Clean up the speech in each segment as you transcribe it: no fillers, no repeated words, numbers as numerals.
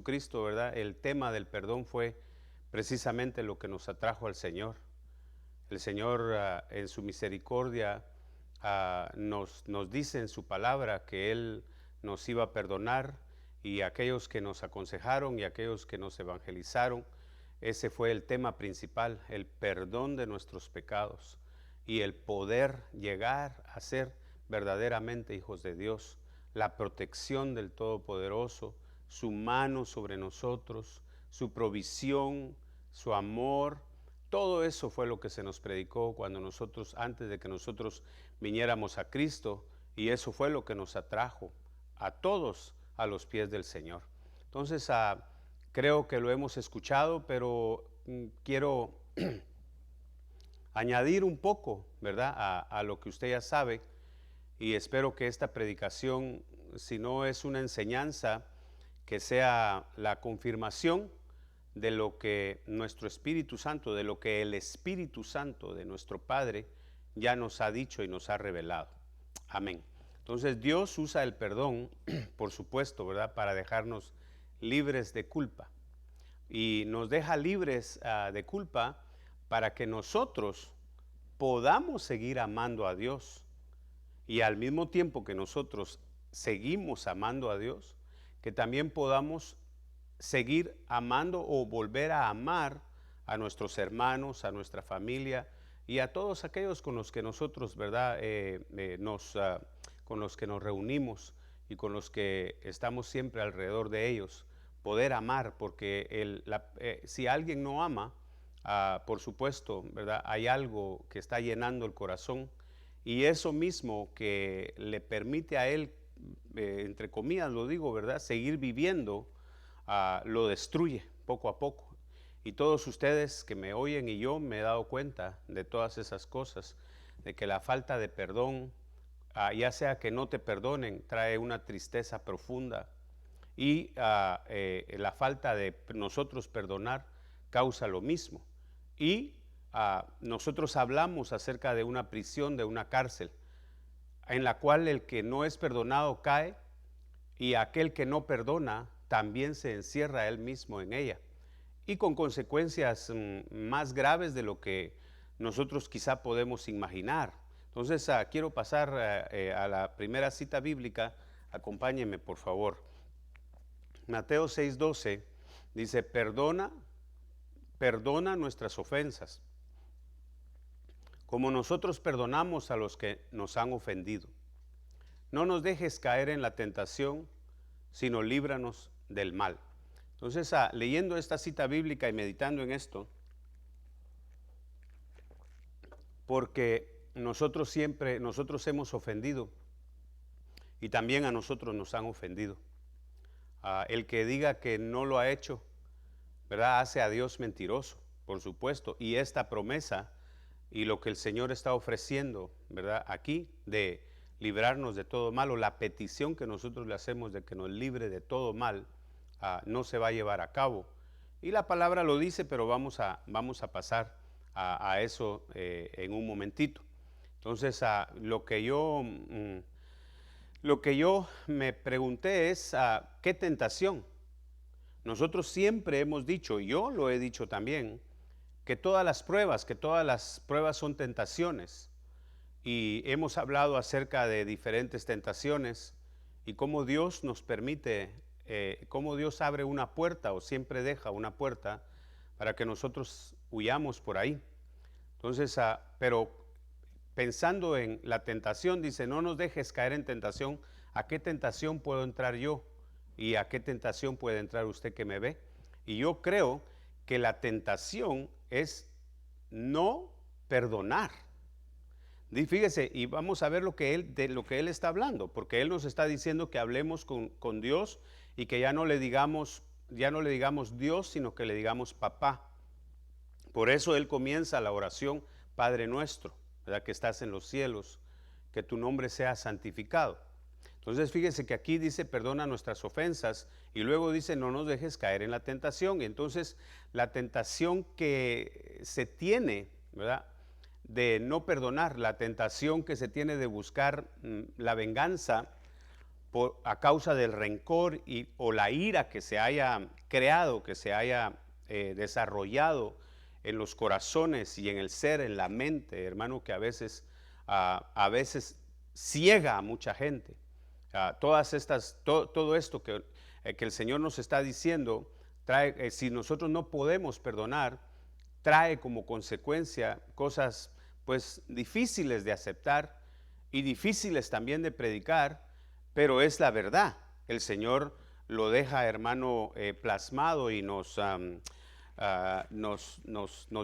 Cristo, ¿verdad? El tema del perdón fue precisamente lo que nos atrajo al Señor. El Señor en su misericordia nos dice en su palabra que Él nos iba a perdonar, y aquellos que nos aconsejaron y aquellos que nos evangelizaron, ese fue el tema principal, el perdón de nuestros pecados y el poder llegar a ser verdaderamente hijos de Dios, la protección del Todopoderoso, su mano sobre nosotros, su provisión, su amor. Todo eso fue lo que se nos predicó cuando nosotros, antes de que nosotros viniéramos a Cristo, y eso fue lo que nos atrajo a todos a los pies del Señor. Entonces, creo que lo hemos escuchado, pero quiero añadir un poco, ¿verdad?, a lo que usted ya sabe, y espero que esta predicación, si no es una enseñanza, que sea la confirmación de lo que nuestro Espíritu Santo, de lo que el Espíritu Santo de nuestro Padre ya nos ha dicho y nos ha revelado. Amén. Entonces Dios usa el perdón, por supuesto, ¿verdad?, para dejarnos libres de culpa. Y nos deja libres de culpa para que nosotros podamos seguir amando a Dios. Y al mismo tiempo que nosotros seguimos amando a Dios, que también podamos seguir amando o volver a amar a nuestros hermanos, a nuestra familia y a todos aquellos con los que nosotros, ¿verdad?, con los que nos reunimos y con los que estamos siempre alrededor de ellos, poder amar, porque si alguien no ama, por supuesto, ¿verdad?, hay algo que está llenando el corazón, y eso mismo que le permite a él, entre comillas lo digo, ¿verdad?, seguir viviendo, lo destruye poco a poco. Y todos ustedes que me oyen y yo me he dado cuenta de todas esas cosas, de que la falta de perdón, ya sea que no te perdonen, trae una tristeza profunda, y la falta de nosotros perdonar causa lo mismo. Y nosotros hablamos acerca de una prisión, de una cárcel, en la cual el que no es perdonado cae, y aquel que no perdona también se encierra él mismo en ella, y con consecuencias más graves de lo que nosotros quizá podemos imaginar. Entonces quiero pasar a la primera cita bíblica. Acompáñenme, por favor. Mateo 6:12 dice: perdona nuestras ofensas, como nosotros perdonamos a los que nos han ofendido. No nos dejes caer en la tentación, sino líbranos del mal. Entonces, leyendo esta cita bíblica y meditando en esto, porque nosotros hemos ofendido, y también a nosotros nos han ofendido. El que diga que no lo ha hecho, ¿verdad?, hace a Dios mentiroso, por supuesto. Y esta promesa y lo que el Señor está ofreciendo, ¿verdad?, aquí, de librarnos de todo mal, o la petición que nosotros le hacemos de que nos libre de todo mal, no se va a llevar a cabo. Y la palabra lo dice, pero vamos a pasar a eso en un momentito. Entonces, lo que yo me pregunté es, ¿qué tentación? Nosotros siempre hemos dicho, y yo lo he dicho también, que todas las pruebas son tentaciones. Y hemos hablado acerca de diferentes tentaciones y cómo Dios nos permite, cómo Dios abre una puerta o siempre deja una puerta para que nosotros huyamos por ahí. Entonces, pero pensando en la tentación, dice: no nos dejes caer en tentación. ¿A qué tentación puedo entrar yo? ¿Y a qué tentación puede entrar usted que me ve? Y yo creo que la tentación es no perdonar. Fíjese, y vamos a ver de lo que él está hablando, porque él nos está diciendo que hablemos con Dios, y que ya no le digamos Dios, sino que le digamos papá. Por eso él comienza la oración: Padre nuestro, ¿verdad?, que estás en los cielos, que tu nombre sea santificado. Entonces fíjese que aquí dice: perdona nuestras ofensas, y luego dice: no nos dejes caer en la tentación. Y entonces la tentación que se tiene, ¿verdad?, de no perdonar, la tentación que se tiene de buscar la venganza, a causa del rencor o la ira que se haya creado, que se haya desarrollado en los corazones y en el ser, en la mente, hermano, que a veces ciega a mucha gente. Todo esto que el Señor nos está diciendo, trae, si nosotros no podemos perdonar, trae como consecuencia cosas pues difíciles de aceptar y difíciles también de predicar, pero es la verdad. El Señor lo deja, hermano, plasmado y nos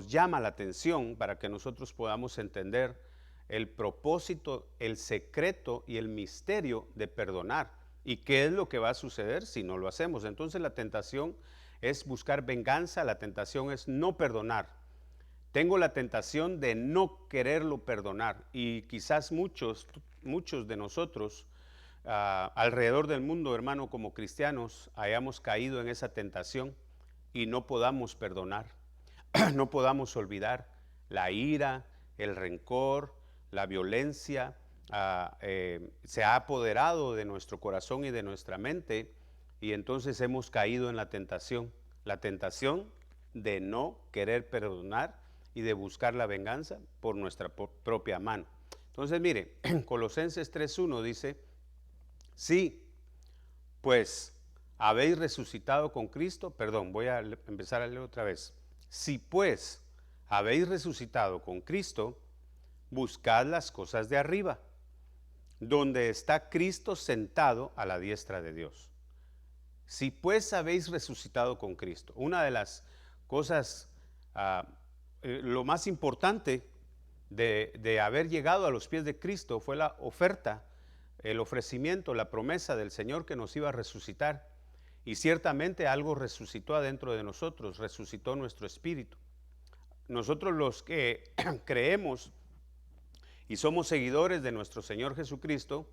llama la atención para que nosotros podamos entender el propósito, el secreto y el misterio de perdonar. ¿Y qué es lo que va a suceder si no lo hacemos? Entonces la tentación es buscar venganza, la tentación es no perdonar. Tengo la tentación de no quererlo perdonar y quizás muchos de nosotros alrededor del mundo, hermano, como cristianos, hayamos caído en esa tentación y no podamos perdonar, no podamos olvidar la ira, el rencor, la violencia, se ha apoderado de nuestro corazón y de nuestra mente y entonces hemos caído en la tentación de no querer perdonar y de buscar la venganza por nuestra propia mano. Entonces mire, Colosenses 3:1 dice, sí, pues habéis resucitado con Cristo, perdón, voy a empezar a leer otra vez. Si pues habéis resucitado con Cristo, buscad las cosas de arriba, donde está Cristo sentado a la diestra de Dios. Si pues habéis resucitado con Cristo, una de las cosas, lo más importante de haber llegado a los pies de Cristo fue la oferta, el ofrecimiento, la promesa del Señor que nos iba a resucitar. Y ciertamente algo resucitó adentro de nosotros, resucitó nuestro espíritu. Nosotros los que creemos y somos seguidores de nuestro Señor Jesucristo,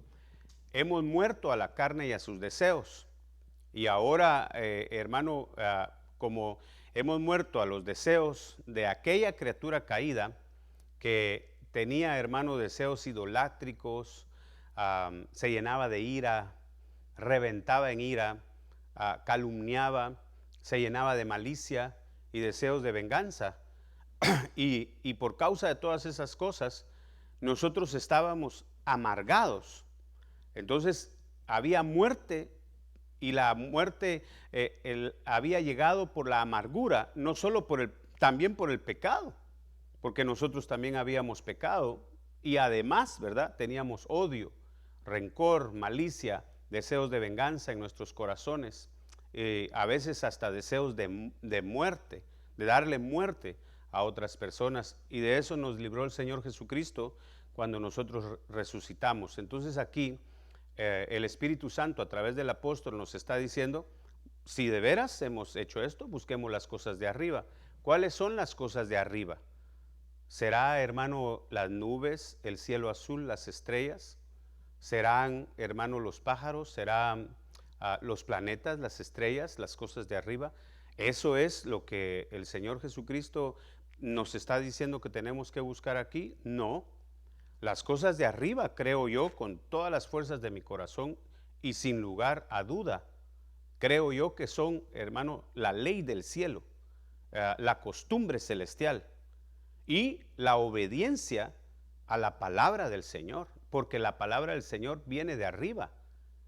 hemos muerto a la carne y a sus deseos. Y ahora, hermano, como hemos muerto a los deseos de aquella criatura caída que tenía, hermano, deseos idolátricos, se llenaba de ira, reventaba en ira, calumniaba, se llenaba de malicia y deseos de venganza. Y por causa de todas esas cosas, nosotros estábamos amargados. Entonces había muerte y la muerte había llegado por la amargura, no solo también por el pecado, porque nosotros también habíamos pecado y además, ¿verdad? Teníamos odio, rencor, malicia, deseos de venganza en nuestros corazones, a veces hasta deseos de muerte, de darle muerte a otras personas, y de eso nos libró el Señor Jesucristo cuando nosotros resucitamos. Entonces aquí el Espíritu Santo a través del apóstol nos está diciendo, si de veras hemos hecho esto, busquemos las cosas de arriba. ¿Cuáles son las cosas de arriba? ¿Será, hermano, las nubes, el cielo azul, las estrellas? ¿Serán, hermano, los pájaros? ¿Serán los planetas, las estrellas, las cosas de arriba? Eso es lo que el Señor Jesucristo nos está diciendo que tenemos que buscar aquí. No, las cosas de arriba, creo yo, con todas las fuerzas de mi corazón y sin lugar a duda, creo yo que son, hermano, la ley del cielo, la costumbre celestial y la obediencia a la palabra del Señor, porque la palabra del Señor viene de arriba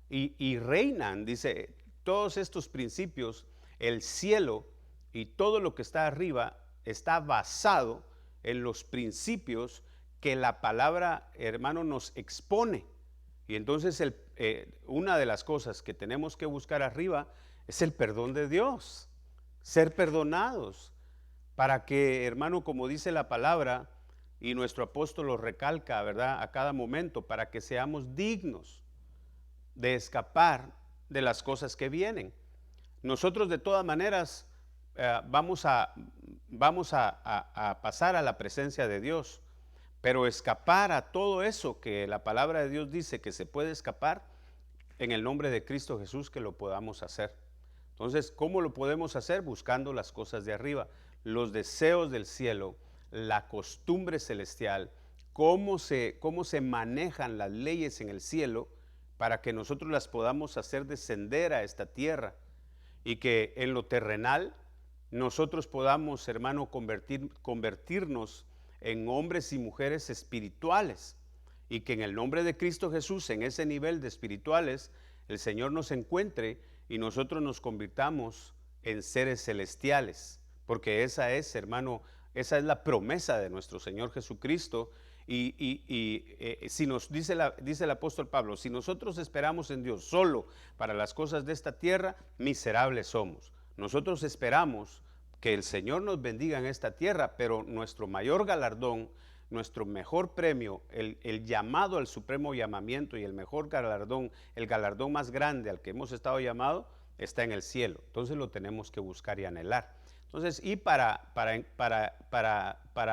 y reinan, dice, todos estos principios, el cielo y todo lo que está arriba está basado en los principios que la palabra, hermano, nos expone. Y entonces una de las cosas que tenemos que buscar arriba es el perdón de Dios, ser perdonados, para que, hermano, como dice la palabra, y nuestro apóstol lo recalca, ¿verdad?, a cada momento, para que seamos dignos de escapar de las cosas que vienen. Nosotros de todas maneras vamos a pasar a la presencia de Dios, pero escapar a todo eso que la palabra de Dios dice que se puede escapar, en el nombre de Cristo Jesús que lo podamos hacer. Entonces, ¿cómo lo podemos hacer? Buscando las cosas de arriba, los deseos del cielo, la costumbre celestial, cómo se manejan las leyes en el cielo, para que nosotros las podamos hacer descender a esta tierra y que en lo terrenal nosotros podamos, hermano, convertirnos en hombres y mujeres espirituales, y que en el nombre de Cristo Jesús, en ese nivel de espirituales, el Señor nos encuentre y nosotros nos convirtamos en seres celestiales, porque esa es, hermano, esa es la promesa de nuestro Señor Jesucristo. Si nos dice el apóstol Pablo, si nosotros esperamos en Dios solo para las cosas de esta tierra, miserables somos. Nosotros esperamos que el Señor nos bendiga en esta tierra, pero nuestro mayor galardón, nuestro mejor premio, el llamado al supremo llamamiento y el mejor galardón, el galardón más grande al que hemos estado llamados, está en el cielo. Entonces lo tenemos que buscar y anhelar. Entonces, y para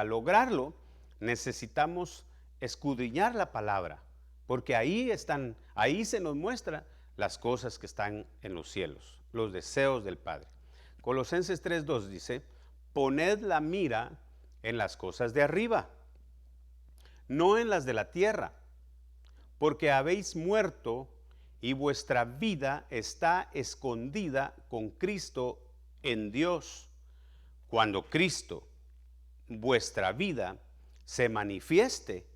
lograrlo, necesitamos escudriñar la palabra, porque ahí se nos muestra las cosas que están en los cielos, los deseos del Padre. Colosenses 3:2 dice: poned la mira en las cosas de arriba, no en las de la tierra, porque habéis muerto y vuestra vida está escondida con Cristo en Dios. Cuando Cristo, vuestra vida, se manifieste,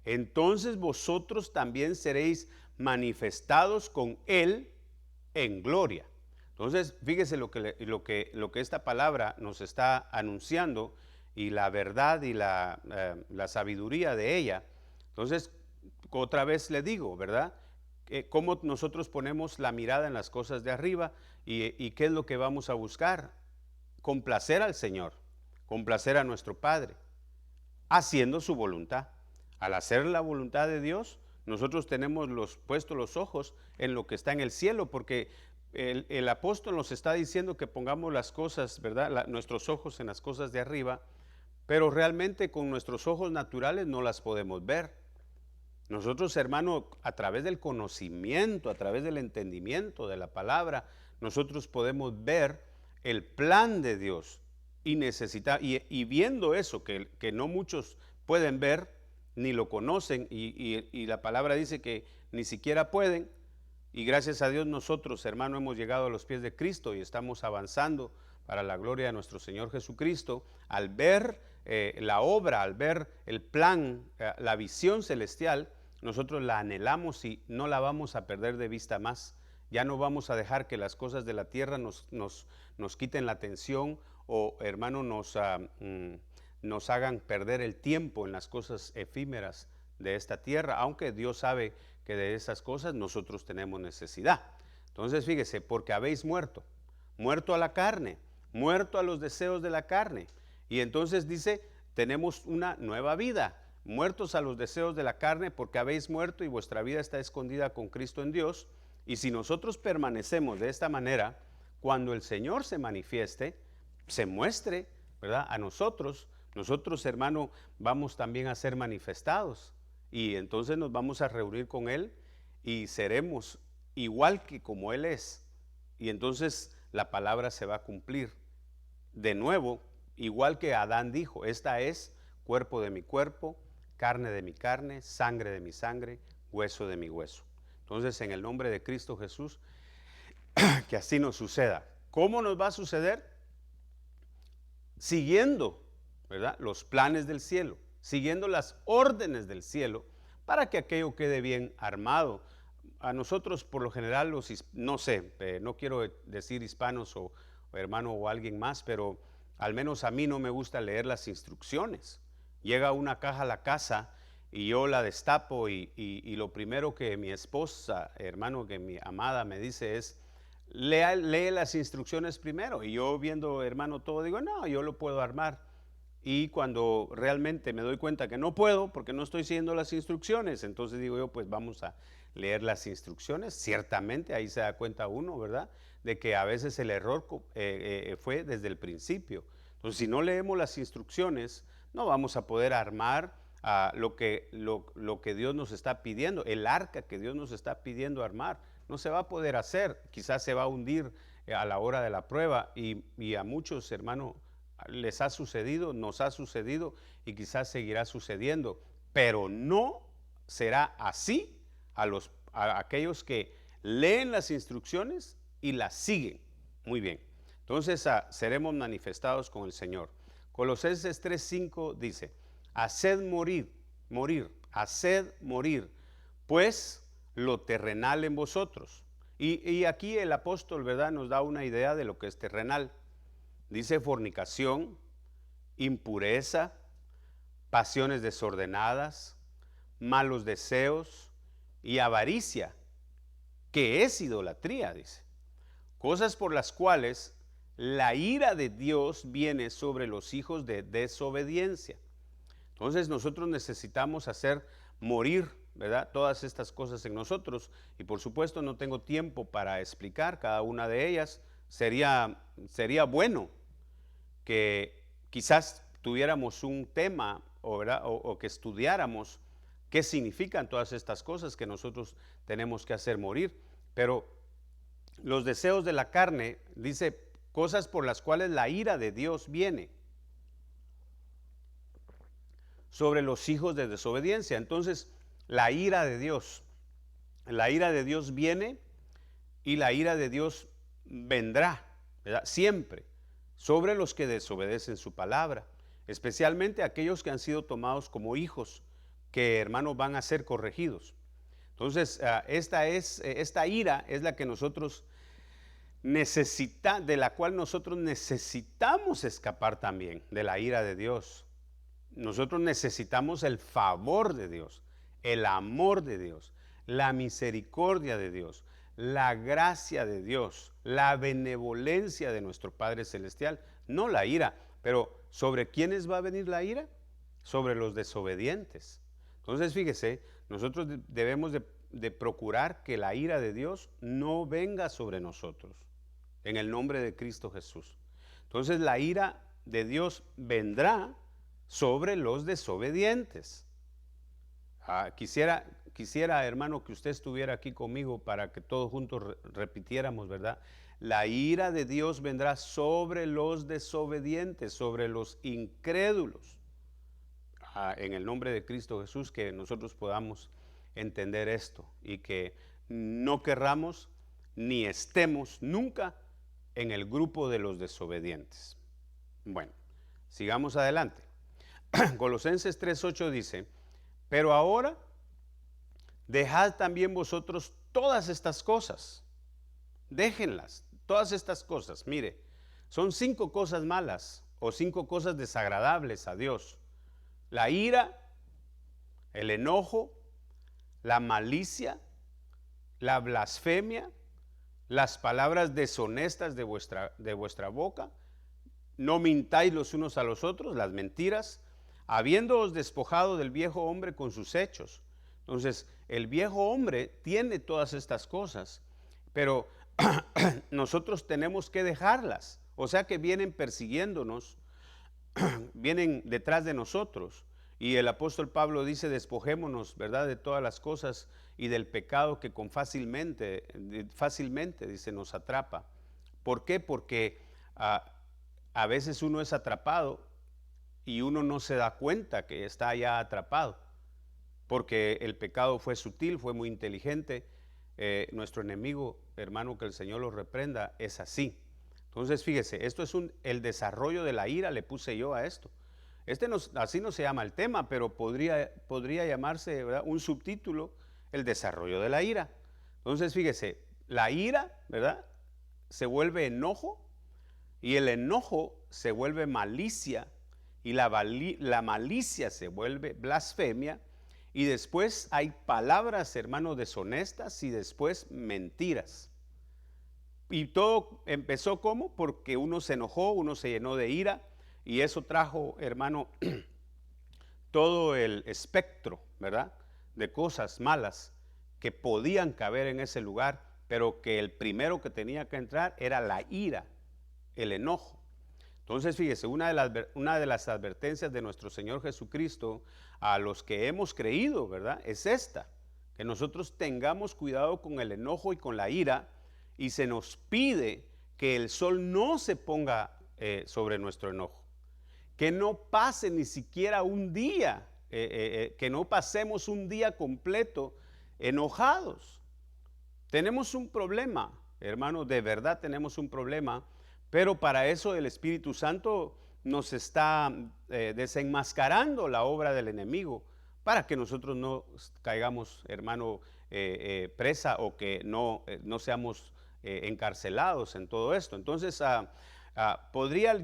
entonces vosotros también seréis manifestados con Él en gloria. Entonces, fíjese lo que esta palabra nos está anunciando, y la verdad y la sabiduría de ella. Entonces, otra vez le digo, ¿verdad? Cómo nosotros ponemos la mirada en las cosas de arriba, y qué es lo que vamos a buscar. Complacer al Señor, complacer a nuestro Padre, haciendo su voluntad. Al hacer la voluntad de Dios, nosotros tenemos puestos los ojos en lo que está en el cielo, porque el apóstol nos está diciendo que pongamos las cosas, ¿verdad? Nuestros ojos en las cosas de arriba, pero realmente con nuestros ojos naturales no las podemos ver. Nosotros, hermano, a través del conocimiento, a través del entendimiento de la palabra, nosotros podemos ver el plan de Dios, y viendo eso que no muchos pueden ver ni lo conocen, y la palabra dice que ni siquiera pueden. Y gracias a Dios nosotros, hermano, hemos llegado a los pies de Cristo y estamos avanzando para la gloria de nuestro Señor Jesucristo. Al ver la obra, al ver el plan, la visión celestial, nosotros la anhelamos y no la vamos a perder de vista más. Ya no vamos a dejar que las cosas de la tierra nos quiten la atención, o, hermano, nos hagan perder el tiempo en las cosas efímeras de esta tierra, aunque Dios sabe que de esas cosas nosotros tenemos necesidad. Entonces, fíjese, porque habéis muerto a la carne, muerto a los deseos de la carne. Y entonces dice, tenemos una nueva vida, muertos a los deseos de la carne, porque habéis muerto y vuestra vida está escondida con Cristo en Dios. Y si nosotros permanecemos de esta manera, cuando el Señor se manifieste, se muestre, ¿verdad?, a nosotros, hermano, vamos también a ser manifestados. Y entonces nos vamos a reunir con Él y seremos igual que como Él es. Y entonces la palabra se va a cumplir. De nuevo, igual que Adán dijo, esta es cuerpo de mi cuerpo, carne de mi carne, sangre de mi sangre, hueso de mi hueso. Entonces, en el nombre de Cristo Jesús, que así nos suceda. ¿Cómo nos va a suceder? Siguiendo, ¿verdad?, los planes del cielo, siguiendo las órdenes del cielo, para que aquello quede bien armado. A nosotros, por lo general, no sé, no quiero decir hispanos o hermano o alguien más, pero al menos a mí no me gusta leer las instrucciones. Llega una caja a la casa y yo la destapo, y lo primero que mi esposa, hermano, que mi amada me dice es: lee las instrucciones primero. Y yo, viendo, hermano, todo, digo, no, yo lo puedo armar. Y cuando realmente me doy cuenta que no puedo porque no estoy siguiendo las instrucciones, entonces digo yo, pues vamos a leer las instrucciones. Ciertamente ahí se da cuenta uno, ¿verdad?, de que a veces el error fue desde el principio. Entonces, si no leemos las instrucciones, no vamos a poder armar lo que Dios nos está pidiendo, el arca que Dios nos está pidiendo armar. No se va a poder hacer, quizás se va a hundir a la hora de la prueba, y a muchos, hermanos, les ha sucedido, nos ha sucedido, y quizás seguirá sucediendo, pero no será así a aquellos que leen las instrucciones y las siguen. Muy bien. Entonces seremos manifestados con el Señor. Colosenses 3:5 dice, haced haced morir, pues lo terrenal en vosotros. Y aquí el apóstol, ¿verdad?, nos da una idea de lo que es terrenal. Dice fornicación, impureza, pasiones desordenadas, malos deseos y avaricia, que es idolatría, dice. Cosas por las cuales la ira de Dios viene sobre los hijos de desobediencia. Entonces nosotros necesitamos hacer morir, ¿verdad?, todas estas cosas en nosotros. Y por supuesto no tengo tiempo para explicar cada una de ellas. Sería bueno que quizás tuviéramos un tema o que estudiáramos qué significan todas estas cosas que nosotros tenemos que hacer morir. Pero los deseos de la carne, dice, cosas por las cuales la ira de Dios viene sobre los hijos de desobediencia. Entonces, la ira de Dios viene y la ira de Dios vendrá, ¿verdad?, siempre sobre los que desobedecen su palabra, especialmente aquellos que han sido tomados como hijos, que, hermanos, van a ser corregidos. Entonces, esta ira es la que nosotros de la cual nosotros necesitamos escapar también, de la ira de Dios. Nosotros necesitamos el favor de Dios, el amor de Dios, la misericordia de Dios, la gracia de Dios, la benevolencia de nuestro Padre Celestial, no la ira. Pero ¿sobre quiénes va a venir la ira? Sobre los desobedientes. Entonces, fíjese, nosotros debemos de procurar que la ira de Dios no venga sobre nosotros, en el nombre de Cristo Jesús. Entonces, la ira de Dios vendrá sobre los desobedientes. Quisiera, hermano, que usted estuviera aquí conmigo para que todos juntos repitiéramos, ¿verdad? La ira de Dios vendrá sobre los desobedientes, sobre los incrédulos. En el nombre de Cristo Jesús, que nosotros podamos entender esto y que no querramos ni estemos nunca en el grupo de los desobedientes. Bueno, sigamos adelante. Colosenses 3:8 dice, pero ahora dejad también vosotros todas estas cosas. Déjenlas, todas estas cosas. Mire, son 5 cosas malas o 5 cosas desagradables a Dios: la ira, el enojo, la malicia, la blasfemia, las palabras deshonestas de vuestra boca. No mintáis los unos a los otros, las mentiras, habiéndoos despojado del viejo hombre con sus hechos. Entonces, el viejo hombre tiene todas estas cosas, pero nosotros tenemos que dejarlas. O sea que vienen persiguiéndonos, vienen detrás de nosotros. Y el apóstol Pablo dice, despojémonos, ¿verdad?, de todas las cosas y del pecado que fácilmente, dice, nos atrapa. ¿Por qué? Porque a veces uno es atrapado y uno no se da cuenta que está ya atrapado, porque el pecado fue sutil, fue muy inteligente. Nuestro enemigo, hermano, que el Señor lo reprenda, es así. Entonces, fíjese, esto es el desarrollo de la ira, le puse yo a esto. Así no se llama el tema, pero podría llamarse, ¿verdad?, un subtítulo, el desarrollo de la ira. Entonces, fíjese, la ira, ¿verdad?, se vuelve enojo, y el enojo se vuelve malicia, y la malicia se vuelve blasfemia, y después hay palabras, hermanos, deshonestas, y después mentiras. Y todo empezó ¿cómo? Porque uno se enojó, uno se llenó de ira, y eso trajo, hermano, todo el espectro, ¿verdad?, de cosas malas que podían caber en ese lugar, pero que el primero que tenía que entrar era la ira, el enojo. Entonces, fíjese, una de las advertencias de nuestro Señor Jesucristo a los que hemos creído, ¿verdad?, es esta: que nosotros tengamos cuidado con el enojo y con la ira, y se nos pide que el sol no se ponga sobre nuestro enojo, que no pase ni siquiera un día, que no pasemos un día completo enojados. Tenemos un problema, hermano, de verdad tenemos un problema, pero para eso el Espíritu Santo nos está desenmascarando la obra del enemigo para que nosotros no caigamos, hermano, presa o que no seamos encarcelados en todo esto. Entonces,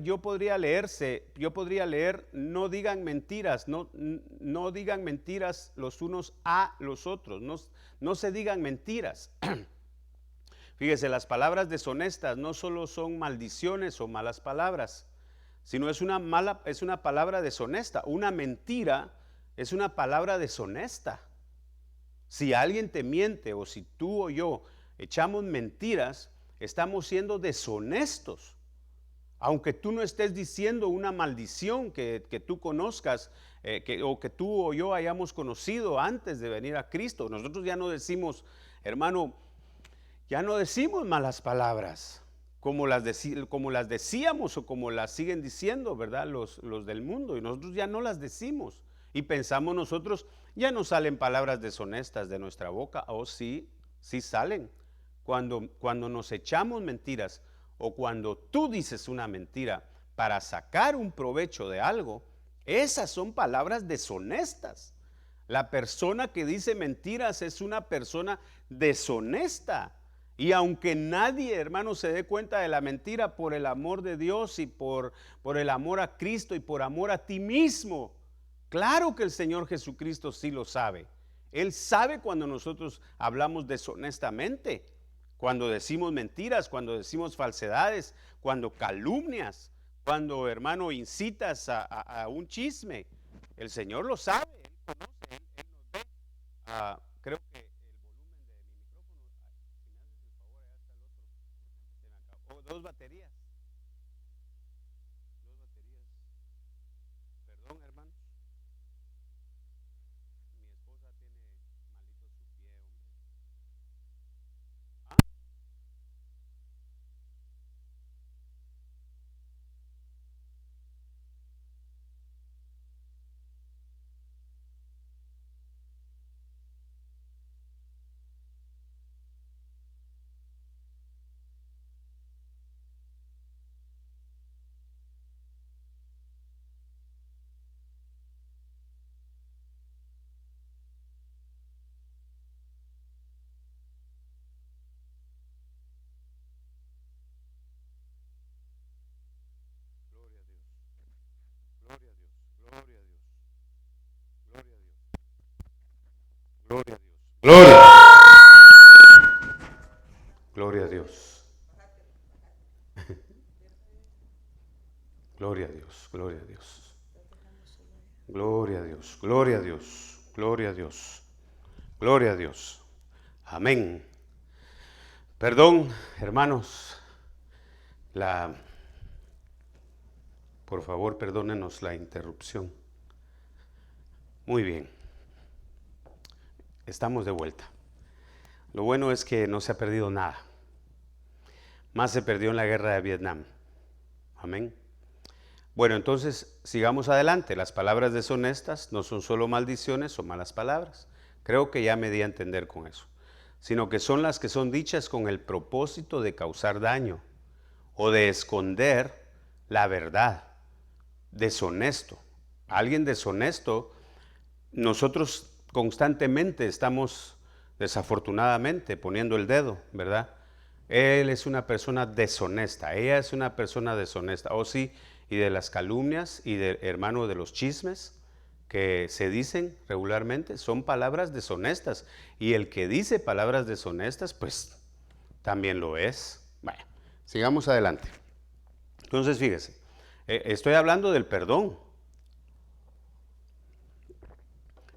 yo podría leer, no digan mentiras, no digan mentiras los unos a los otros, no se digan mentiras. Fíjese, las palabras deshonestas no solo son maldiciones o malas palabras, sino es una palabra deshonesta. Una mentira es una palabra deshonesta. Si alguien te miente o si tú o yo echamos mentiras, estamos siendo deshonestos. Aunque tú no estés diciendo una maldición que tú conozcas o que tú o yo hayamos conocido antes de venir a Cristo, nosotros ya no decimos, hermano, ya no decimos malas palabras como las decíamos o como las siguen diciendo, ¿verdad? Los del mundo, y nosotros ya no las decimos y pensamos nosotros, ya no salen palabras deshonestas de nuestra boca. Sí salen. Cuando nos echamos mentiras o cuando tú dices una mentira para sacar un provecho de algo, esas son palabras deshonestas. La persona que dice mentiras es una persona deshonesta. Y aunque nadie, hermano, se dé cuenta de la mentira, por el amor de Dios y por el amor a Cristo y por amor a ti mismo, claro que el Señor Jesucristo sí lo sabe. Él sabe cuando nosotros hablamos deshonestamente, cuando decimos mentiras, cuando decimos falsedades, cuando calumnias, cuando, hermano, incitas a un chisme. El Señor lo sabe, Él conoce, Él nos ve. Creo que dos baterías. Perdón, hermano. Mi esposa tiene malito su pie, hombre. Ah, gloria a Dios, gloria a Dios, gloria a Dios, gloria a Dios, gloria a Dios, gloria a Dios, gloria a Dios, gloria a Dios, gloria a Dios, gloria a Dios, gloria a Dios, gloria a Dios. Amén. Perdón, hermanos, por favor, perdónenos la interrupción. Muy bien, estamos de vuelta. Lo bueno es que no se ha perdido nada. Más se perdió en la guerra de Vietnam. Amén. Bueno, entonces sigamos adelante. Las palabras deshonestas no son solo maldiciones o malas palabras. Creo que ya me di a entender con eso. Sino que son las que son dichas con el propósito de causar daño o de esconder la verdad. Deshonesto. Alguien deshonesto, nosotros constantemente estamos desafortunadamente poniendo el dedo, ¿verdad? Él es una persona deshonesta, ella es una persona deshonesta. Sí, y de las calumnias y hermano, de los chismes que se dicen regularmente son palabras deshonestas. Y el que dice palabras deshonestas, pues también lo es. Bueno, sigamos adelante. Entonces, fíjese, estoy hablando del perdón.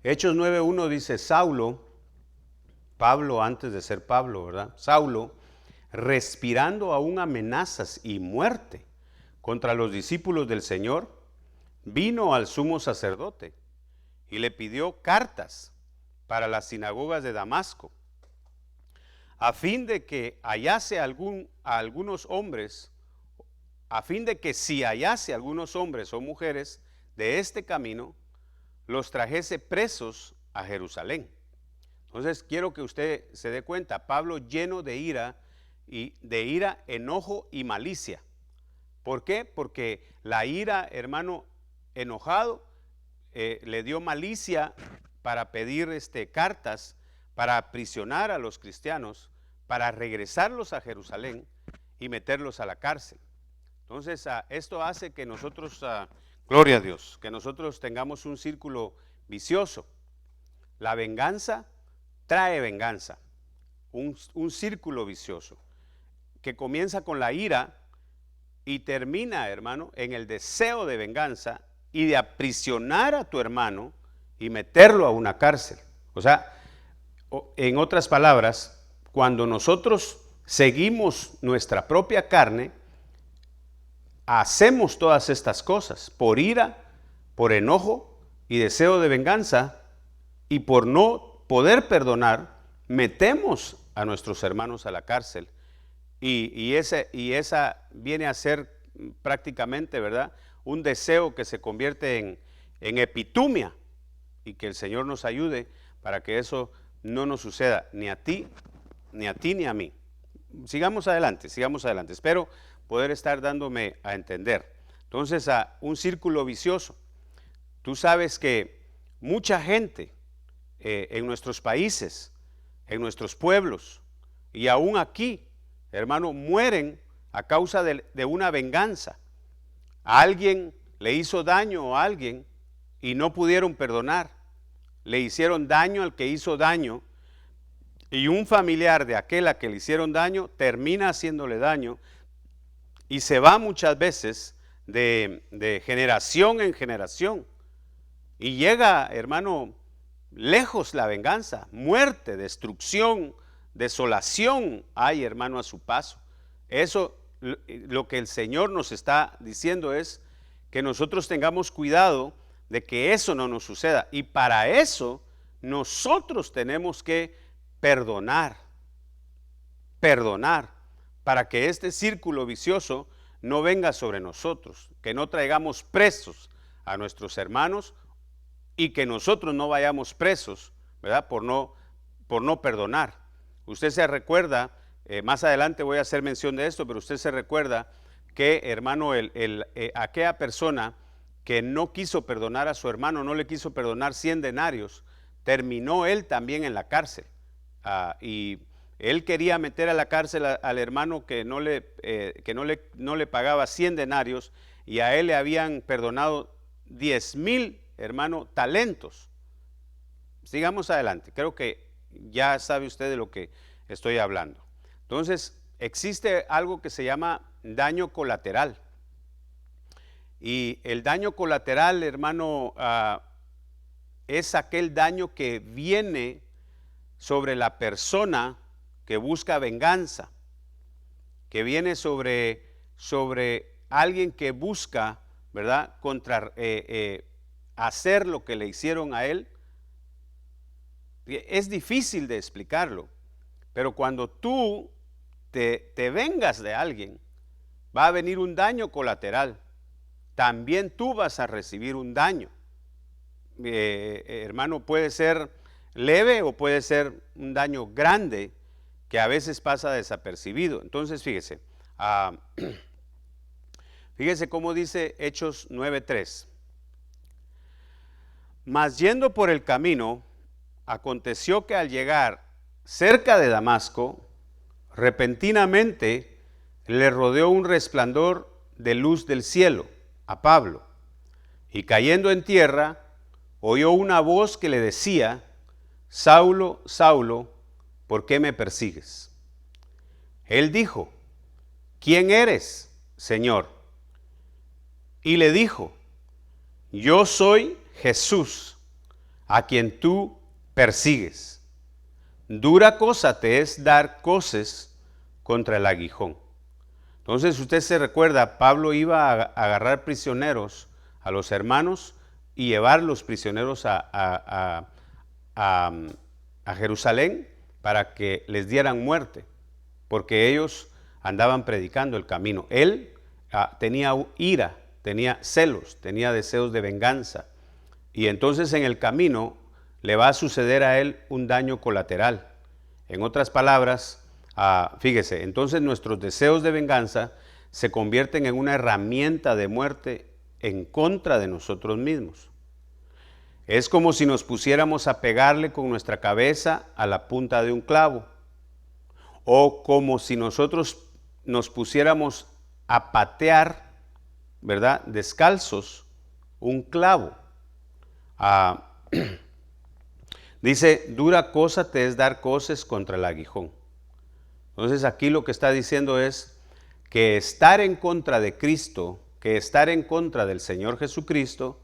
Hechos 9:1 dice, Pablo antes de ser Pablo, ¿verdad? Saulo, respirando aún amenazas y muerte contra los discípulos del Señor, vino al sumo sacerdote y le pidió cartas para las sinagogas de Damasco, a fin de que si hallase algunos hombres o mujeres de este camino, los trajese presos a Jerusalén. Entonces quiero que usted se dé cuenta, Pablo lleno de ira, enojo y malicia. ¿Por qué? Porque la ira, hermano, enojado, le dio malicia para pedir cartas, para aprisionar a los cristianos, para regresarlos a Jerusalén y meterlos a la cárcel. Entonces, esto hace que nosotros, gloria a Dios, que nosotros tengamos un círculo vicioso. La venganza trae venganza, un círculo vicioso que comienza con la ira y termina, hermano, en el deseo de venganza y de aprisionar a tu hermano y meterlo a una cárcel. O sea, en otras palabras, cuando nosotros seguimos nuestra propia carne, hacemos todas estas cosas por ira, por enojo y deseo de venganza, y por no poder perdonar, metemos a nuestros hermanos a la cárcel. Y esa viene a ser prácticamente, ¿verdad?, un deseo que se convierte en epitumia, y que el Señor nos ayude para que eso no nos suceda ni a ti ni a mí. Sigamos adelante. Espero poder estar dándome a entender. Entonces, un círculo vicioso. Tú sabes que mucha gente en nuestros países, en nuestros pueblos y aún aquí, hermano, mueren a causa de una venganza. A alguien le hizo daño a alguien y no pudieron perdonar. Le hicieron daño al que hizo daño, y un familiar de aquel a que le hicieron daño termina haciéndole daño y se va muchas veces de generación en generación. Y llega, hermano, lejos la venganza, muerte, destrucción, desolación hay, hermano, a su paso. Eso, lo que el Señor nos está diciendo es que nosotros tengamos cuidado de que eso no nos suceda. Y para eso nosotros tenemos que perdonar, para que este círculo vicioso no venga sobre nosotros, que no traigamos presos a nuestros hermanos y que nosotros no vayamos presos, ¿verdad?, por no perdonar. Usted se recuerda, más adelante voy a hacer mención de esto, pero usted se recuerda que, hermano, aquella persona que no quiso perdonar a su hermano, no le quiso perdonar 100 denarios, terminó él también en la cárcel. Y él quería meter a la cárcel al hermano que no le pagaba 100 denarios, y a él le habían perdonado 10,000, hermano, talentos. Sigamos adelante, creo que ya sabe usted de lo que estoy hablando. Entonces, existe algo que se llama daño colateral. Y el daño colateral, hermano, es aquel daño que viene sobre la persona que busca venganza, que viene sobre alguien que busca, ¿verdad?, hacer lo que le hicieron a él. Es difícil de explicarlo, pero cuando tú te vengas de alguien, va a venir un daño colateral. También tú vas a recibir un daño. Hermano, puede ser leve o puede ser un daño grande que a veces pasa desapercibido. Entonces, fíjese cómo dice Hechos 9:3. Mas yendo por el camino, aconteció que al llegar cerca de Damasco, repentinamente le rodeó un resplandor de luz del cielo a Pablo, y cayendo en tierra, oyó una voz que le decía: Saulo, Saulo, ¿por qué me persigues? Él dijo: ¿quién eres, Señor? Y le dijo: yo soy Jesús, a quien tú persigues. Dura cosa te es dar coces contra el aguijón. Entonces, usted se recuerda, Pablo iba a agarrar prisioneros a los hermanos y llevar los prisioneros a Jerusalén para que les dieran muerte, porque ellos andaban predicando el camino. Él tenía ira, tenía celos, tenía deseos de venganza, y entonces en el camino le va a suceder a él un daño colateral. En otras palabras, fíjese, entonces nuestros deseos de venganza se convierten en una herramienta de muerte en contra de nosotros mismos. Es como si nos pusiéramos a pegarle con nuestra cabeza a la punta de un clavo, o como si nosotros nos pusiéramos a patear, ¿verdad?, descalzos, un clavo. Dice, dura cosa te es dar coces contra el aguijón. Entonces aquí lo que está diciendo es que estar en contra de Cristo, que estar en contra del Señor Jesucristo,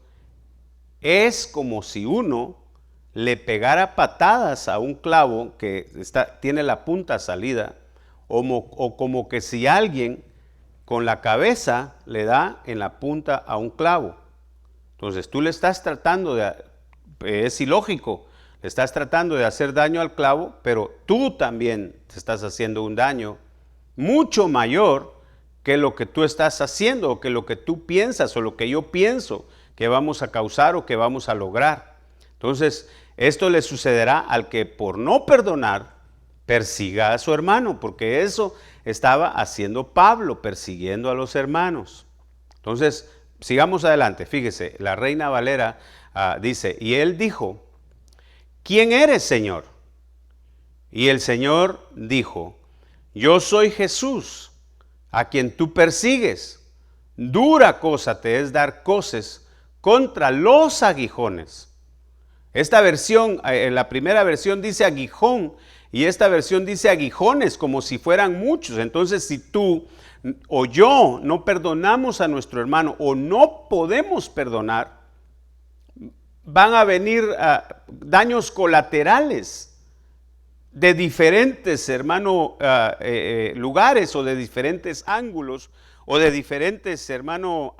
es como si uno le pegara patadas a un clavo que tiene la punta salida, o como que si alguien con la cabeza le da en la punta a un clavo. Entonces tú le estás tratando es ilógico, le estás tratando de hacer daño al clavo, pero tú también te estás haciendo un daño mucho mayor que lo que tú estás haciendo, o que lo que tú piensas, o lo que yo pienso que vamos a causar o que vamos a lograr. Entonces, esto le sucederá al que por no perdonar persiga a su hermano, porque eso estaba haciendo Pablo, persiguiendo a los hermanos. Entonces, sigamos adelante. Fíjese, la Reina Valera dice, y él dijo, ¿quién eres, Señor? Y el Señor dijo, yo soy Jesús, a quien tú persigues. Dura cosa te es dar coces contra los aguijones. Esta versión, la primera versión dice aguijón, y esta versión dice aguijones, como si fueran muchos. Entonces, si tú o yo no perdonamos a nuestro hermano, o no podemos perdonar, van a venir daños colaterales de diferentes, hermano, lugares, o de diferentes ángulos, o de diferentes, hermano,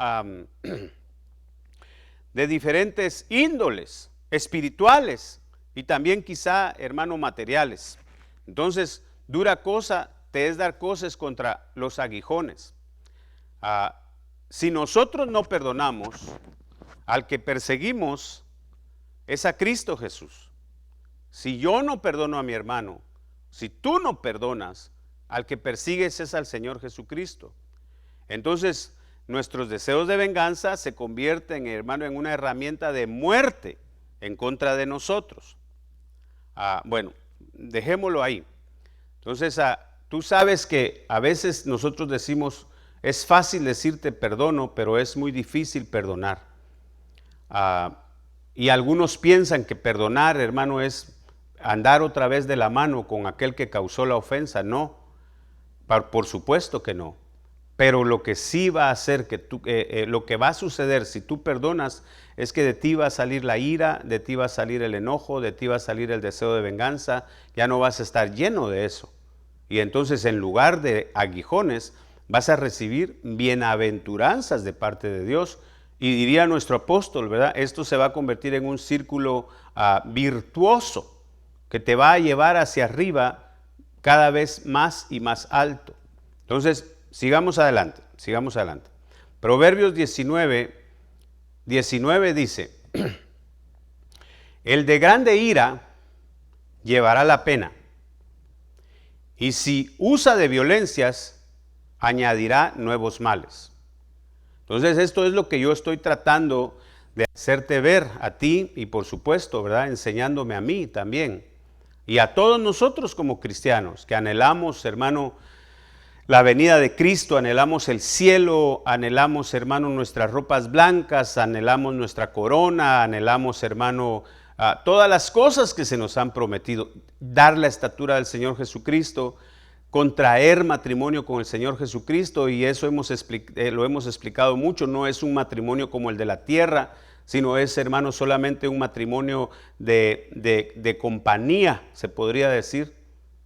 de diferentes índoles espirituales, y también quizá, hermano, materiales. Entonces, dura cosa te es dar coces contra los aguijones. Si nosotros no perdonamos, al que perseguimos es a Cristo Jesús. Si yo no perdono a mi hermano, si tú no perdonas, al que persigues es al Señor Jesucristo. Entonces, nuestros deseos de venganza se convierten, hermano, en una herramienta de muerte en contra de nosotros. Bueno, dejémoslo ahí. Entonces, tú sabes que a veces nosotros decimos, es fácil decirte perdono, pero es muy difícil perdonar. Y algunos piensan que perdonar, hermano, es andar otra vez de la mano con aquel que causó la ofensa. No, por supuesto que no. Pero lo que sí va a hacer lo que va a suceder si tú perdonas es que de ti va a salir la ira, de ti va a salir el enojo, de ti va a salir el deseo de venganza. Ya no vas a estar lleno de eso. Y entonces, en lugar de aguijones, vas a recibir bienaventuranzas de parte de Dios. Y diría nuestro apóstol, ¿verdad? Esto se va a convertir en un círculo virtuoso que te va a llevar hacia arriba cada vez más y más alto. Entonces, sigamos adelante. Proverbios 19 dice, el de grande ira llevará la pena, y si usa de violencias, añadirá nuevos males. Entonces, esto es lo que yo estoy tratando de hacerte ver a ti, y por supuesto, ¿verdad?, enseñándome a mí también, y a todos nosotros como cristianos, que anhelamos, hermano, la venida de Cristo, anhelamos el cielo, anhelamos, hermano, nuestras ropas blancas, anhelamos nuestra corona, anhelamos, hermano, todas las cosas que se nos han prometido, dar la estatura del Señor Jesucristo, contraer matrimonio con el Señor Jesucristo, y eso lo hemos explicado mucho. No es un matrimonio como el de la tierra, sino es, hermano, solamente un matrimonio de compañía, se podría decir,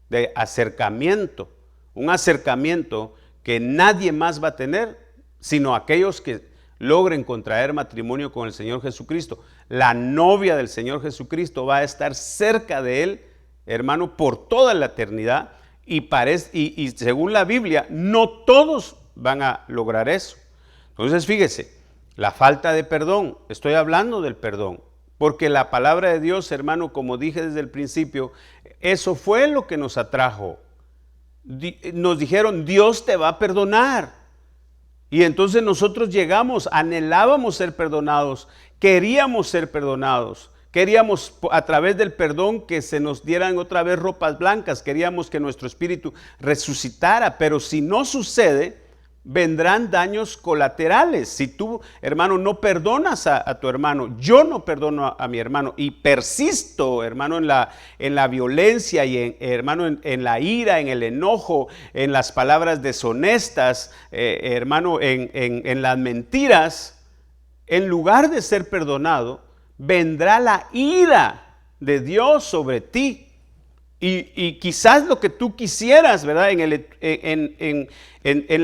de acercamiento. Un acercamiento que nadie más va a tener, sino aquellos que logren contraer matrimonio con el Señor Jesucristo. La novia del Señor Jesucristo va a estar cerca de él, hermano, por toda la eternidad, y según la Biblia, no todos van a lograr eso. Entonces, fíjese, la falta de perdón, estoy hablando del perdón. porque la palabra de Dios, hermano, como dije desde el principio, eso fue lo que nos atrajo. Nos dijeron, Dios te va a perdonar. Y entonces nosotros llegamos, anhelábamos ser perdonados, queríamos ser perdonados. Queríamos a través del perdón que se nos dieran otra vez ropas blancas, queríamos que nuestro espíritu resucitara, pero si no sucede, vendrán daños colaterales. Si tú, hermano, no perdonas a tu hermano, yo no perdono a mi hermano y persisto, hermano, en la violencia y hermano, en la ira, en el enojo, en las palabras deshonestas, hermano, en las mentiras, en lugar de ser perdonado, vendrá la ira de Dios sobre ti. Y quizás lo que tú quisieras, ¿verdad? En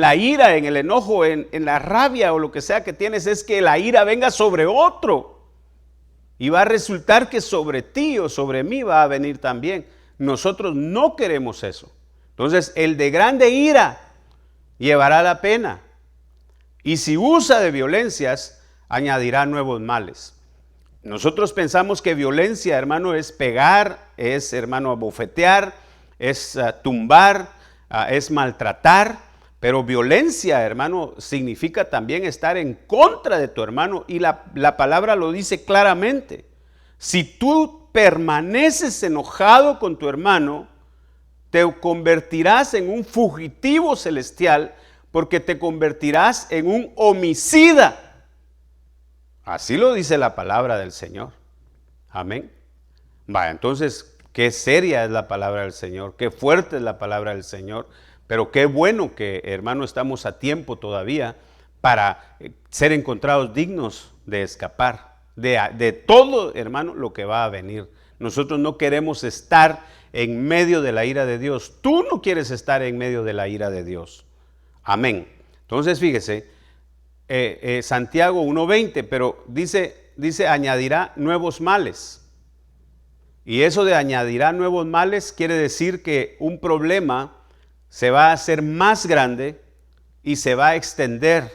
la ira, en el enojo, en la rabia o lo que sea que tienes, es que la ira venga sobre otro. Y va a resultar que sobre ti o sobre mí va a venir también. Nosotros no queremos eso. Entonces, el de grande ira llevará la pena. Y si usa de violencias, añadirá nuevos males. Nosotros pensamos que violencia, hermano, es pegar, es, hermano, abofetear, es tumbar, es maltratar, pero violencia, hermano, significa también estar en contra de tu hermano y la palabra lo dice claramente. Si tú permaneces enojado con tu hermano, te convertirás en un fugitivo celestial porque te convertirás en un homicida. Así lo dice la palabra del Señor. Amén. Vaya, entonces, qué seria es la palabra del Señor, qué fuerte es la palabra del Señor, pero qué bueno que, hermano, estamos a tiempo todavía para ser encontrados dignos de escapar de todo, hermano, lo que va a venir. Nosotros no queremos estar en medio de la ira de Dios. Tú no quieres estar en medio de la ira de Dios. Amén. Entonces, fíjese. Santiago 1:20, pero dice añadirá nuevos males. Y eso de añadirá nuevos males quiere decir que un problema se va a hacer más grande y se va a extender.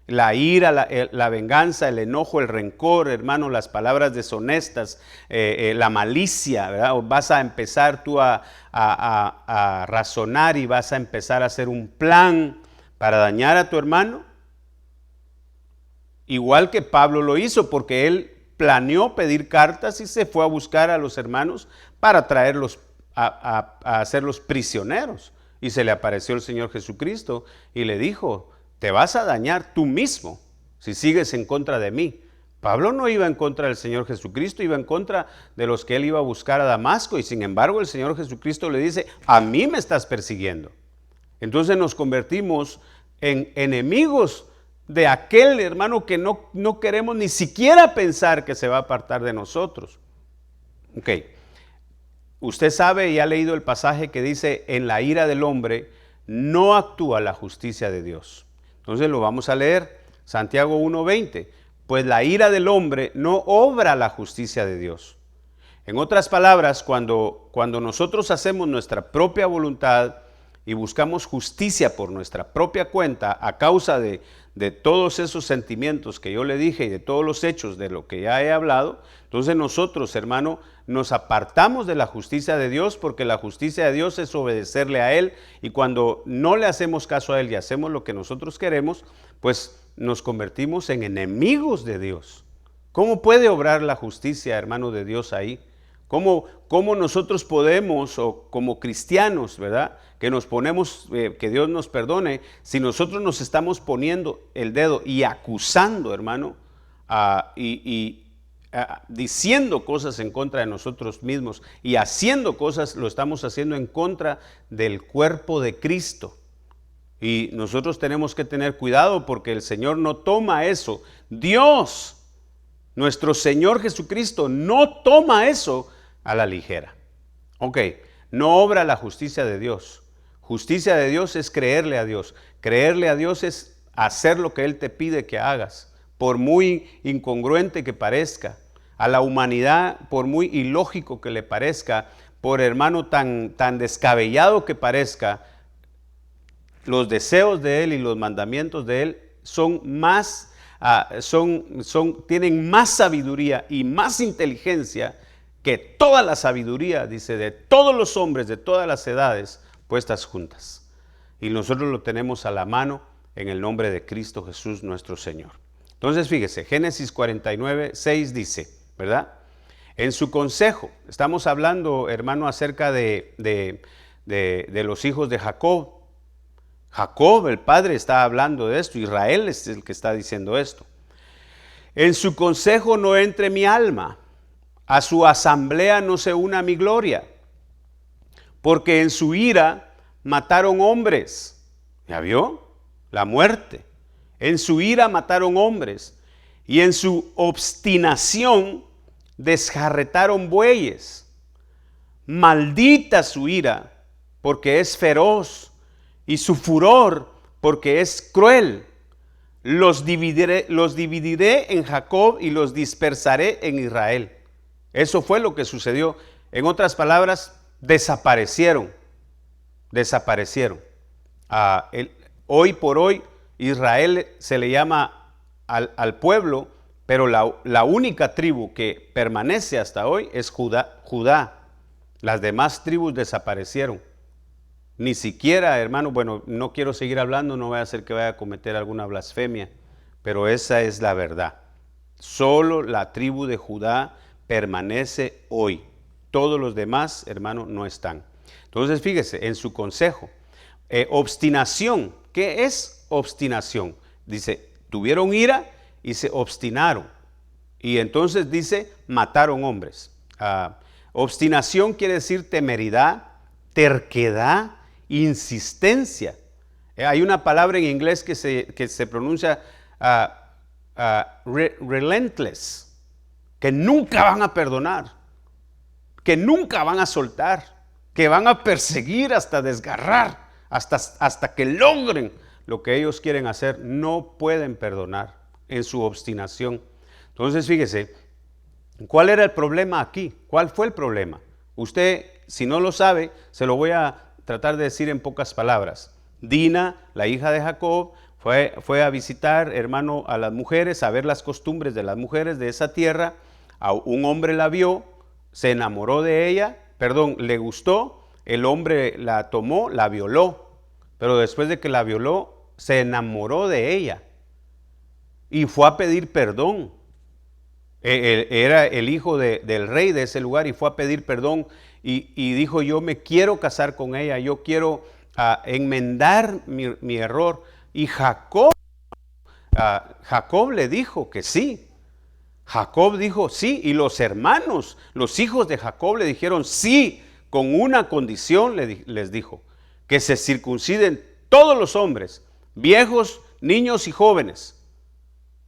La ira, la venganza, el enojo, el rencor, hermano, las palabras deshonestas, la malicia, ¿verdad? Vas a empezar tú a razonar y vas a empezar a hacer un plan para dañar a tu hermano. Igual que Pablo lo hizo, porque él planeó pedir cartas y se fue a buscar a los hermanos para traerlos a hacerlos prisioneros. Y se le apareció el Señor Jesucristo y le dijo, te vas a dañar tú mismo si sigues en contra de mí. Pablo no iba en contra del Señor Jesucristo, iba en contra de los que él iba a buscar a Damasco. Y sin embargo el Señor Jesucristo le dice, a mí me estás persiguiendo. Entonces nos convertimos en enemigos de aquel hermano que no queremos ni siquiera pensar que se va a apartar de nosotros. Ok, usted sabe y ha leído el pasaje que dice, en la ira del hombre no actúa la justicia de Dios. Entonces lo vamos a leer, Santiago 1:20, pues la ira del hombre no obra la justicia de Dios. En otras palabras, cuando nosotros hacemos nuestra propia voluntad y buscamos justicia por nuestra propia cuenta a causa de todos esos sentimientos que yo le dije y de todos los hechos de lo que ya he hablado, entonces nosotros, hermano, nos apartamos de la justicia de Dios, porque la justicia de Dios es obedecerle a Él, y cuando no le hacemos caso a Él y hacemos lo que nosotros queremos, pues nos convertimos en enemigos de Dios. ¿Cómo puede obrar la justicia, hermano, de Dios ahí? ¿Cómo nosotros podemos, o como cristianos, ¿verdad?, que nos ponemos, que Dios nos perdone, si nosotros nos estamos poniendo el dedo y acusando, hermano, diciendo cosas en contra de nosotros mismos y haciendo cosas, lo estamos haciendo en contra del cuerpo de Cristo? Y nosotros tenemos que tener cuidado, porque el Señor no toma eso. Dios, nuestro Señor Jesucristo, no toma eso a la ligera. Ok, no obra la justicia de Dios. Justicia de Dios es creerle a Dios. Creerle a Dios es hacer lo que Él te pide que hagas, por muy incongruente que parezca. A la humanidad, por muy ilógico que le parezca, por hermano tan descabellado que parezca, los deseos de Él y los mandamientos de Él son más tienen más sabiduría y más inteligencia que toda la sabiduría, dice, de todos los hombres de todas las edades puestas juntas. Y nosotros lo tenemos a la mano en el nombre de Cristo Jesús nuestro Señor. Entonces fíjese, Génesis 49, 6 dice, ¿verdad? En su consejo, estamos hablando, hermano, acerca de los hijos de Jacob. Jacob, el padre, está hablando de esto. Israel es el que está diciendo esto. En su consejo no entre mi alma, a su asamblea no se una mi gloria, porque en su ira mataron hombres. ¿Ya vio? La muerte. En su ira mataron hombres, y en su obstinación desjarretaron bueyes. Maldita su ira, porque es feroz, y su furor, porque es cruel. Los dividiré en Jacob y los dispersaré en Israel. Eso fue lo que sucedió. En otras palabras, desaparecieron. Hoy por hoy, Israel se le llama al pueblo, pero la única tribu que permanece hasta hoy es Judá. Las demás tribus desaparecieron. Ni siquiera, hermano, bueno, no quiero seguir hablando, no voy a hacer que vaya a cometer alguna blasfemia, pero esa es la verdad. Solo la tribu de Judá permanece hoy. Todos los demás, hermano, no están. Entonces, fíjese, en su consejo, obstinación. ¿Qué es obstinación? Dice, tuvieron ira y se obstinaron. Y entonces dice, mataron hombres. Obstinación quiere decir temeridad, terquedad, insistencia. Hay una palabra en inglés que se pronuncia relentless, que nunca van a perdonar, que nunca van a soltar, que van a perseguir hasta desgarrar, hasta que logren lo que ellos quieren hacer. No pueden perdonar en su obstinación. Entonces fíjese, ¿cuál era el problema aquí? ¿Cuál fue el problema? Usted, si no lo sabe, se lo voy a tratar de decir en pocas palabras. Dina, la hija de Jacob, fue a visitar, hermano, a las mujeres, a ver las costumbres de las mujeres de esa tierra. Un hombre la vio, se enamoró de ella, le gustó, el hombre la tomó, la violó, pero después de que la violó, se enamoró de ella y fue a pedir perdón. Era el hijo del rey de ese lugar y fue a pedir perdón y dijo, yo me quiero casar con ella, yo quiero enmendar mi error. Y Jacob le dijo que sí. Jacob dijo sí, y los hermanos, los hijos de Jacob le dijeron sí, con una condición les dijo, que se circunciden todos los hombres, viejos, niños y jóvenes.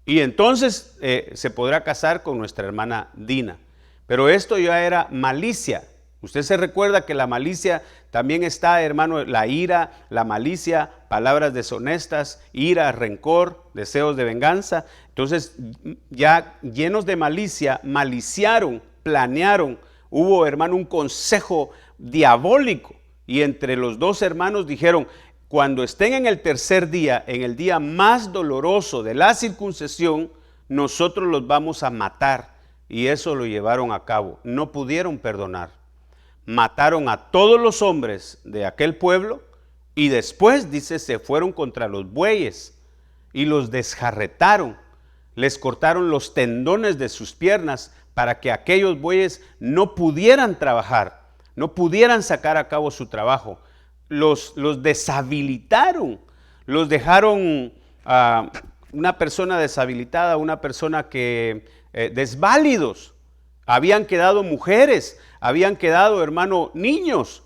Y entonces se podrá casar con nuestra hermana Dina. Pero esto ya era malicia. Usted se recuerda que la malicia también está, hermano, la ira, la malicia, palabras deshonestas, ira, rencor, deseos de venganza. Entonces, ya llenos de malicia, maliciaron, planearon. Hubo, hermano, un consejo diabólico. Y entre los dos hermanos dijeron, cuando estén en el tercer día, en el día más doloroso de la circuncisión, nosotros los vamos a matar. Y eso lo llevaron a cabo. No pudieron perdonar. Mataron a todos los hombres de aquel pueblo y después, dice, se fueron contra los bueyes y los desjarretaron. Les cortaron los tendones de sus piernas para que aquellos bueyes no pudieran trabajar, no pudieran sacar a cabo su trabajo. Los deshabilitaron, los dejaron una persona deshabilitada, una persona que desválidos. Habían quedado mujeres, habían quedado, hermano, niños.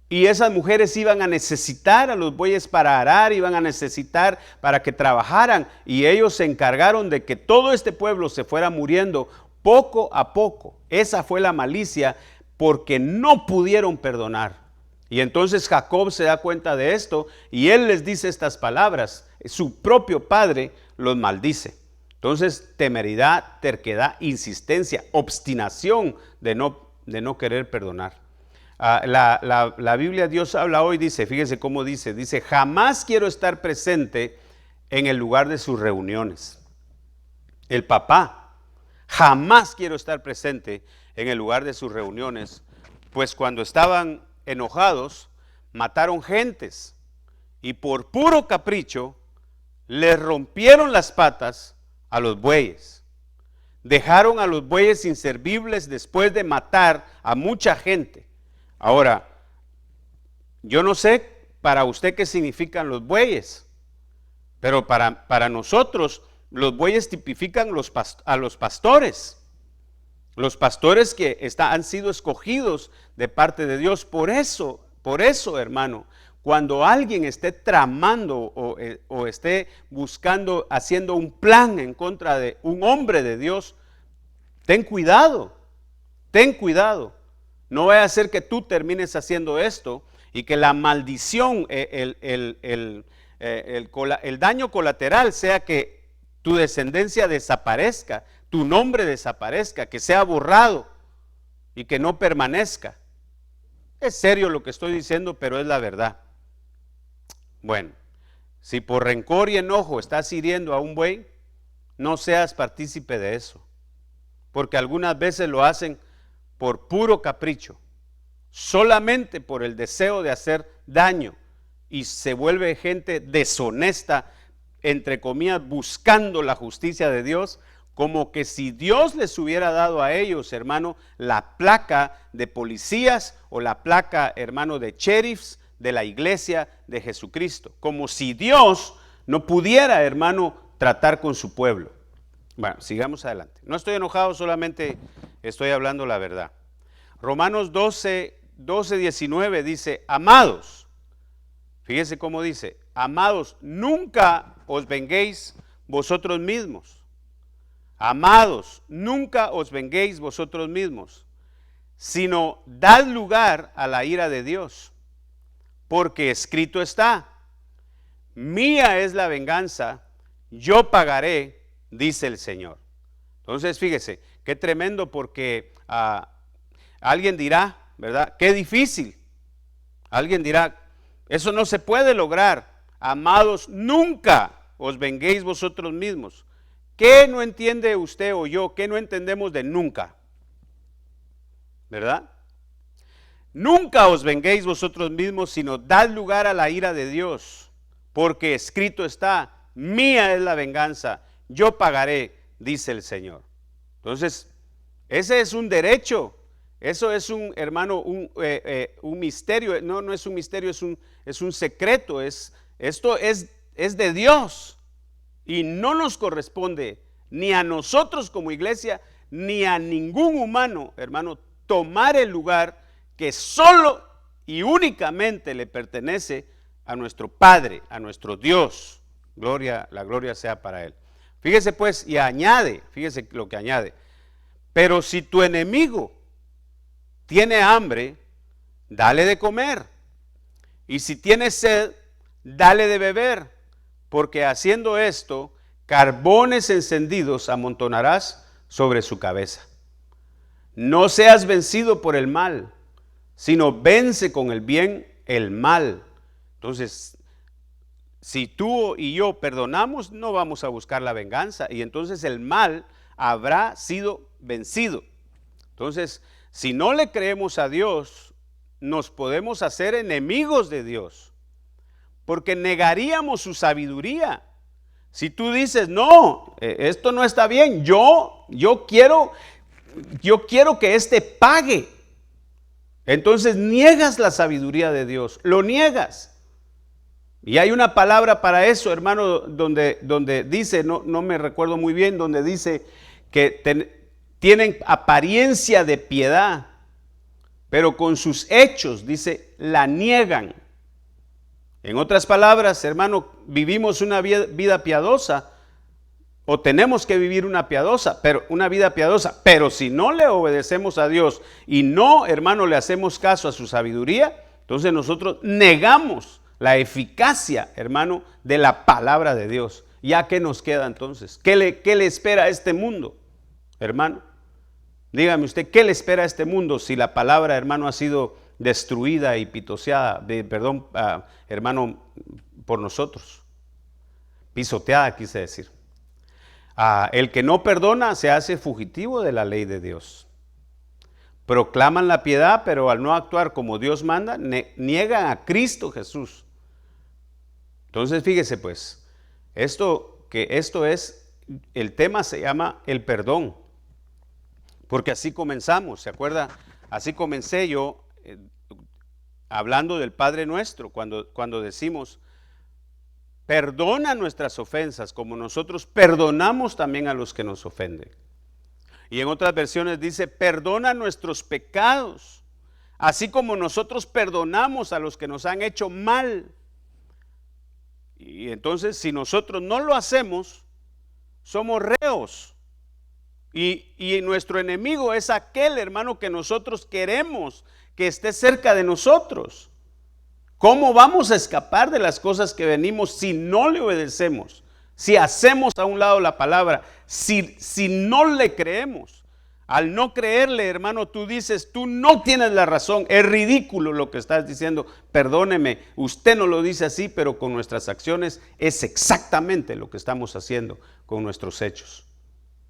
Y esas mujeres iban a necesitar a los bueyes para arar, iban a necesitar para que trabajaran. Y ellos se encargaron de que todo este pueblo se fuera muriendo poco a poco. Esa fue la malicia, porque no pudieron perdonar. Y entonces Jacob se da cuenta de esto y él les dice estas palabras. Su propio padre los maldice. Entonces, temeridad, terquedad, insistencia, obstinación de no querer perdonar. La Biblia, Dios habla hoy, dice, fíjese cómo dice, jamás quiero estar presente en el lugar de sus reuniones. el papá. Jamás quiero estar presente en el lugar de sus reuniones, pues cuando estaban enojados, mataron gentes y por puro capricho les rompieron las patas a los bueyes. Dejaron a los bueyes inservibles después de matar a mucha gente. Ahora, yo no sé para usted qué significan los bueyes, pero para nosotros los bueyes tipifican a los pastores. Los pastores que han sido escogidos de parte de Dios. Por eso, hermano, cuando alguien esté tramando o esté buscando, haciendo un plan en contra de un hombre de Dios, ten cuidado, ten cuidado. No vaya a ser que tú termines haciendo esto y que la maldición, el daño colateral sea que tu descendencia desaparezca, tu nombre desaparezca, que sea borrado y que no permanezca. Es serio lo que estoy diciendo, pero es la verdad. Bueno, si por rencor y enojo estás hiriendo a un buey, no seas partícipe de eso, porque algunas veces lo hacen por puro capricho, solamente por el deseo de hacer daño, y se vuelve gente deshonesta, entre comillas, buscando la justicia de Dios, como que si Dios les hubiera dado a ellos, hermano, la placa de policías o la placa, hermano, de sheriffs de la iglesia de Jesucristo, como si Dios no pudiera, hermano, tratar con su pueblo. Bueno, sigamos adelante. No estoy enojado, solamente estoy hablando la verdad. Romanos 12:19 dice, amados, fíjese cómo dice, amados, nunca os venguéis vosotros mismos. Amados, nunca os venguéis vosotros mismos, sino dad lugar a la ira de Dios, porque escrito está, mía es la venganza, yo pagaré, dice el Señor. Entonces, fíjese, qué tremendo, porque alguien dirá, ¿verdad? Qué difícil. Alguien dirá, eso no se puede lograr. Amados, nunca os venguéis vosotros mismos. ¿Qué no entiende usted o yo? ¿Qué no entendemos de nunca? ¿Verdad? Nunca os venguéis vosotros mismos, sino dad lugar a la ira de Dios, porque escrito está, mía es la venganza, yo pagaré, dice el Señor. Entonces, ese es un derecho, eso es un, hermano, un misterio, no es un misterio, es un secreto, esto es de Dios. Y no nos corresponde ni a nosotros como iglesia, ni a ningún humano, hermano, tomar el lugar que solo y únicamente le pertenece a nuestro Padre, a nuestro Dios. La gloria sea para Él. Fíjese pues, y añade, fíjese lo que añade. Pero si tu enemigo tiene hambre, dale de comer. Y si tiene sed, dale de beber. Porque haciendo esto, carbones encendidos amontonarás sobre su cabeza. No seas vencido por el mal, sino vence con el bien el mal. Entonces, si tú y yo perdonamos, no vamos a buscar la venganza, y entonces el mal habrá sido vencido. Entonces, si no le creemos a Dios, nos podemos hacer enemigos de Dios, porque negaríamos su sabiduría. Si tú dices, no, esto no está bien, yo quiero que éste pague, entonces niegas la sabiduría de Dios, lo niegas. Y hay una palabra para eso, hermano, donde dice, no me recuerdo muy bien, donde dice que tienen apariencia de piedad, pero con sus hechos, dice, la niegan. En otras palabras, hermano, vivimos una vida piadosa, o tenemos que vivir una vida piadosa, pero si no le obedecemos a Dios y no, hermano, le hacemos caso a su sabiduría, entonces nosotros negamos la eficacia, hermano, de la palabra de Dios. ¿Ya qué nos queda entonces? ¿Qué le espera a este mundo, hermano? Dígame usted, ¿qué le espera a este mundo si la palabra, hermano, ha sido destruida y pitoseada, hermano, por nosotros? Pisoteada, quise decir. El que no perdona se hace fugitivo de la ley de Dios. Proclaman la piedad, pero al no actuar como Dios manda, niegan a Cristo Jesús. Entonces fíjese pues, esto es, el tema se llama el perdón. Porque así comenzamos, ¿se acuerda? Así comencé yo hablando del Padre Nuestro, cuando decimos, perdona nuestras ofensas como nosotros perdonamos también a los que nos ofenden. Y en otras versiones dice, perdona nuestros pecados, así como nosotros perdonamos a los que nos han hecho mal. Y entonces, si nosotros no lo hacemos, somos reos. Y nuestro enemigo es aquel, hermano, que nosotros queremos que esté cerca de nosotros. ¿Cómo vamos a escapar de las cosas que venimos si no le obedecemos? Si hacemos a un lado la palabra, si no le creemos. Al no creerle, hermano, tú dices, tú no tienes la razón, es ridículo lo que estás diciendo, perdóneme, usted no lo dice así, pero con nuestras acciones es exactamente lo que estamos haciendo con nuestros hechos.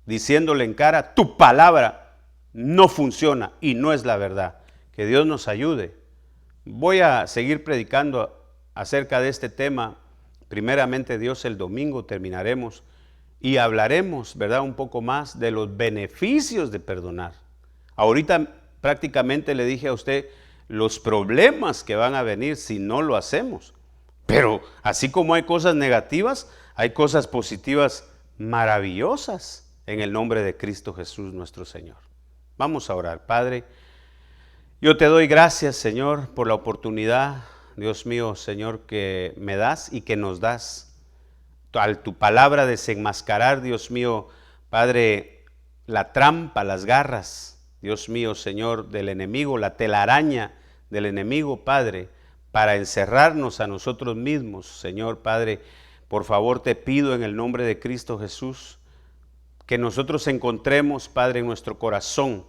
Diciéndole en cara, tu palabra no funciona y no es la verdad. Que Dios nos ayude. Voy a seguir predicando acerca de este tema. Primeramente Dios, el domingo terminaremos y hablaremos, ¿verdad?, un poco más de los beneficios de perdonar. Ahorita prácticamente le dije a usted los problemas que van a venir si no lo hacemos. Pero así como hay cosas negativas, hay cosas positivas maravillosas en el nombre de Cristo Jesús nuestro Señor. Vamos a orar. Padre, yo te doy gracias, Señor, por la oportunidad, Dios mío, Señor, que me das y que nos das. Al tu palabra desenmascarar, Dios mío, Padre, la trampa, las garras, Dios mío, Señor, del enemigo, la telaraña del enemigo, Padre, para encerrarnos a nosotros mismos, Señor, Padre. Por favor, te pido en el nombre de Cristo Jesús, que nosotros encontremos, Padre, en nuestro corazón,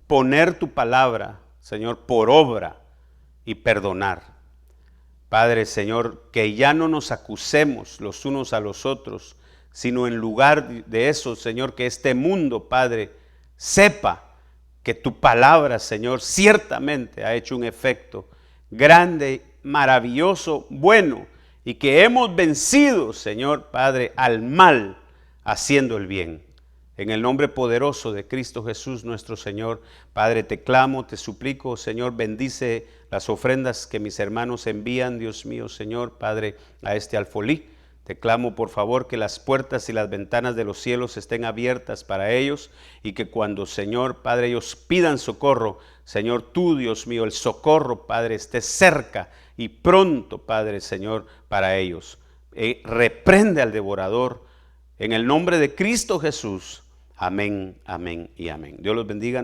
poner tu palabra, Señor, por obra y perdonar. Padre, Señor, que ya no nos acusemos los unos a los otros, sino en lugar de eso, Señor, que este mundo, Padre, sepa que tu palabra, Señor, ciertamente ha hecho un efecto grande, maravilloso, bueno, y que hemos vencido, Señor, Padre, al mal, haciendo el bien. En el nombre poderoso de Cristo Jesús nuestro Señor, Padre, te clamo, te suplico, Señor, bendice las ofrendas que mis hermanos envían, Dios mío, Señor, Padre, a este alfolí. Te clamo, por favor, que las puertas y las ventanas de los cielos estén abiertas para ellos y que cuando, Señor, Padre, ellos pidan socorro, Señor, tú, Dios mío, el socorro, Padre, esté cerca y pronto, Padre, Señor, para ellos. Reprende al devorador en el nombre de Cristo Jesús. Amén, amén y amén. Dios los bendiga.